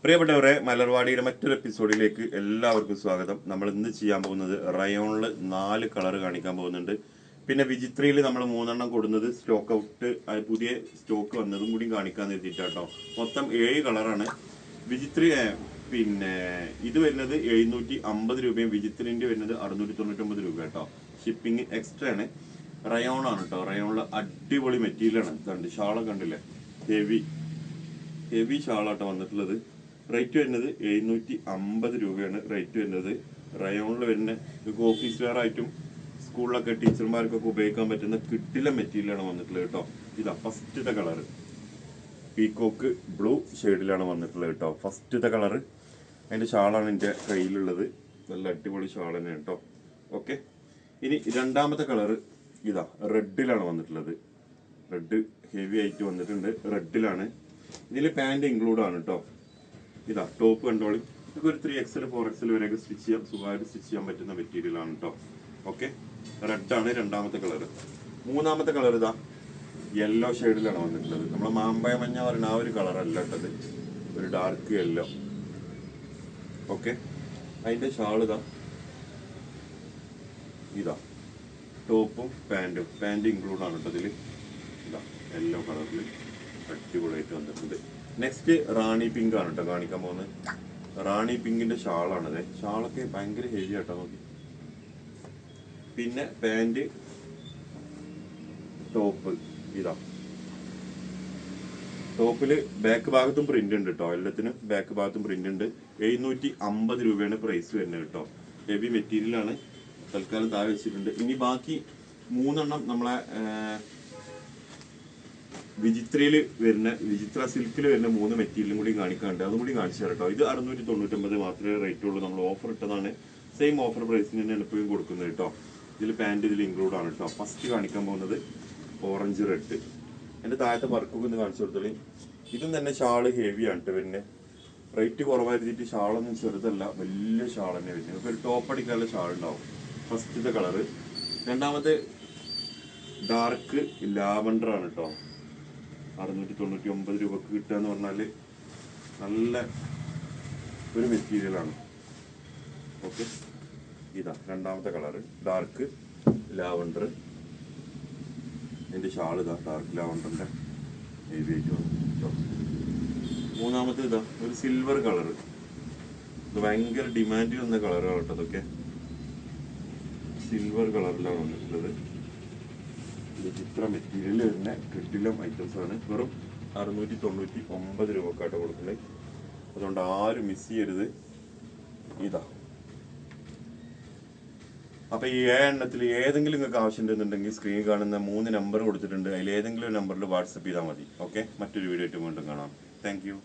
പ്രിയപ്പെട്ടവരെ, മലർവാടിയുടെ മറ്റൊരു എപ്പിസോഡിലേക്ക് എല്ലാവർക്കും സ്വാഗതം. നമ്മൾ ഇന്ന് ചെയ്യാൻ പോകുന്നത് റയോണിൽ 4 കളർ കാണിക്കാൻ പോകുന്നുണ്ട്. പിന്നെ വിചിത്രയിൽ നമ്മൾ 3 കൊടുക്കുന്നത് സ്റ്റോക്ക് ഔട്ട്, പുതിയ സ്റ്റോക്ക് വന്നതും കൂടി കാണിക്കാൻ എത്തിയിട്ടാട്ടോ. മൊത്തം 7 കളറാണ്. വിചിത്ര പിന്നെ ഇത് വരുന്നത് 750 രൂപയും വിചിത്രിന്റെ വരുന്നത് 699 രൂപ കേട്ടോ. ഷിപ്പിംഗ് എക്സ്ട്രാ ആണ്. റയോൺ ആണ് കേട്ടോ. റയോണിൽ അടിപൊളി മെറ്റീരിയലാണ്. കണ്ട് ഷാളൊക്കെ കണ്ടില്ലേ, ഹെവി ഷാളാട്ടോ വന്നിട്ടുള്ളത്. റേറ്റ് വരുന്നത് 750 രൂപയാണ് റേറ്റ് വരുന്നത്. റയോണിൽ വരുന്ന ഓഫീസ് വെയർ ആയിട്ടും സ്കൂളിലൊക്കെ ടീച്ചർമാർക്കൊക്കെ ഉപയോഗിക്കാൻ പറ്റുന്ന കിട്ടില മെറ്റീരിയലാണ് വന്നിട്ടുള്ളത് കേട്ടോ. ഇതാ ഫസ്റ്റത്തെ കളറ് പീക്കോക്ക് ബ്ലൂ ഷെയ്ഡിലാണ് വന്നിട്ടുള്ളത് കേട്ടോ. ഫസ്റ്റത്തെ കളറ് അതിൻ്റെ ഷാളാണ് എൻ്റെ കയ്യിലുള്ളത്. നല്ല അടിപൊളി ഷാൾ തന്നെ കേട്ടോ. ഓക്കെ, ഇനി രണ്ടാമത്തെ കളറ് ഇതാ റെഡിലാണ് വന്നിട്ടുള്ളത്. റെഡ് ഹെവി ആയിട്ട് വന്നിട്ടുണ്ട്. റെഡിലാണ്. ഇതിൽ പാൻറ് ഇൻക്ലൂഡ് ആണ് കേട്ടോ. ഇതാ ടോപ്പ് കണ്ടോളി. ഇതൊക്കെ ഒരു 3XL 4XL വരെയൊക്കെ സ്റ്റിച്ച് ചെയ്യാം, സുഖമായിട്ട് സ്റ്റിച്ച് ചെയ്യാൻ പറ്റുന്ന മെറ്റീരിയൽ ആണ് കേട്ടോ. ഓക്കെ, റെഡാണ് രണ്ടാമത്തെ കളർ. മൂന്നാമത്തെ കളർ ഇതാ യെല്ലോ ഷെയ്ഡിലാണ് വന്നിട്ടുള്ളത്. നമ്മളെ മാമ്പഴ മഞ്ഞ പറയുന്ന ആ ഒരു കളറല്ല കേട്ടത്, ഒരു ഡാർക്ക് യെല്ലോ. ഓക്കെ, അതിന്റെ ഷാൾ ഇതാ ടോപ്പും പാൻറ് ഇൻക്ലൂഡ് ആണ് കേട്ടോ. ഇതിൽ ഇതാ യെല്ലോ കളറിൽ അടിപൊളിയായിട്ട് വന്നിട്ടുണ്ട്. നെക്സ്റ്റ് റാണി പിങ്ക് ആണ് കേട്ടോ കാണിക്കാൻ പോകുന്നത്. റാണി പിങ്കിന്റെ ഷാളാണത്. ഷാളൊക്കെ ഭയങ്കര ഹെവി ആട്ടോ നോക്കി. പിന്നെ പാൻറ് ടോപ്പ് ഇതാ ടോപ്പില് ബാക്ക് ഭാഗത്തും പ്രിന്റ് ഉണ്ട് കേട്ടോ. എല്ലാത്തിനും ബാക്ക് ഭാഗത്തും പ്രിന്റ് ഉണ്ട്. 750 രൂപയാണ് പ്രൈസ് വരുന്നത് കേട്ടോ. ഹെവി മെറ്റീരിയൽ ആണ്. തൽക്കാലം താഴെ വെച്ചിട്ടുണ്ട്. ഇനി ബാക്കി 3 നമ്മളെ വിചിത്ര സിൽക്കിൽ വരുന്ന 3 മെറ്റീരിയലും കൂടി കാണിക്കാറുണ്ട്. അതും കൂടി കാണിച്ചു തരാം കേട്ടോ. ഇത് 699 മാത്രമേ റേറ്റ് ഉള്ളൂ. നമ്മൾ ഓഫർ ഇട്ടതാണ്. സെയിം ഓഫർ പ്രൈസിന് തന്നെയാണ് എപ്പോഴും കൊടുക്കുന്നത് കേട്ടോ. ഇതിൽ പാൻറ് ഇതിൽ ഇൻക്ലൂഡ് ആണ് കേട്ടോ. ഫസ്റ്റ് കാണിക്കാൻ പോകുന്നത് ഓറഞ്ച് റെഡ്. എൻ്റെ താഴത്തെ വർക്കൊക്കെ ഒന്ന് കാണിച്ചു കൊടുത്തോളി. ഇതും തന്നെ ഷാള് ഹെവി ആണ് കേട്ടോ. പിന്നെ റേറ്റ് കുറവായിരുന്നിട്ട് ഷാളൊന്നും ചെറുതല്ല, വലിയ ഷാൾ തന്നെ വരുന്നത്. ഇപ്പോൾ ഒരു ടോപ്പ് അടിക്കാനുള്ള ഷാൾ ഉണ്ടാവും. ഫസ്റ്റത്തെ കളറ്. രണ്ടാമത്തെ ഡാർക്ക് ലാവണ്ടർ ആണ് കേട്ടോ. 699 രൂപക്ക് കിട്ടുക എന്ന് പറഞ്ഞാൽ നല്ല ഒരു മെറ്റീരിയലാണ്. ഓക്കെ, ഇതാ രണ്ടാമത്തെ കളറ് ഡാർക്ക് ലാവണ്ടർ. എൻ്റെ ഷാൾ ഇതാ ഡാർക്ക് ലാവണ്ടറിൻ്റെ ഹെവി ആയിട്ട് വന്നു. മൂന്നാമത്തെ ഇതാ ഒരു സിൽവർ കളറ്. ഇത് ഭയങ്കര ഡിമാൻഡിൽ വന്ന കളറുകൾ കേട്ടോ. അതൊക്കെ സിൽവർ കളറിലാണ് വന്നിട്ടുള്ളത്. വിചിത്ര മെറ്റീരിയൽ വരുന്ന കിട്ടിലം ഐറ്റംസ് ആണ്. വെറും 699 രൂപക്കാട്ടോ കൊടുക്കുന്നത്. അതുകൊണ്ട് ആരും മിസ് ചെയ്യരുത്. ഇതാ അപ്പൊ ഈ 7 എണ്ണത്തിൽ ഏതെങ്കിലും നിങ്ങൾക്ക് ആവശ്യമുണ്ടെന്നുണ്ടെങ്കിൽ സ്ക്രീൻ കാണുന്ന 3 നമ്പർ കൊടുത്തിട്ടുണ്ട്. അതിൽ ഏതെങ്കിലും നമ്പറിൽ വാട്സപ്പ് ചെയ്താൽ മതി. ഓക്കെ, മറ്റൊരു വീഡിയോ ആയിട്ട് വീണ്ടും കാണാം. Thank you.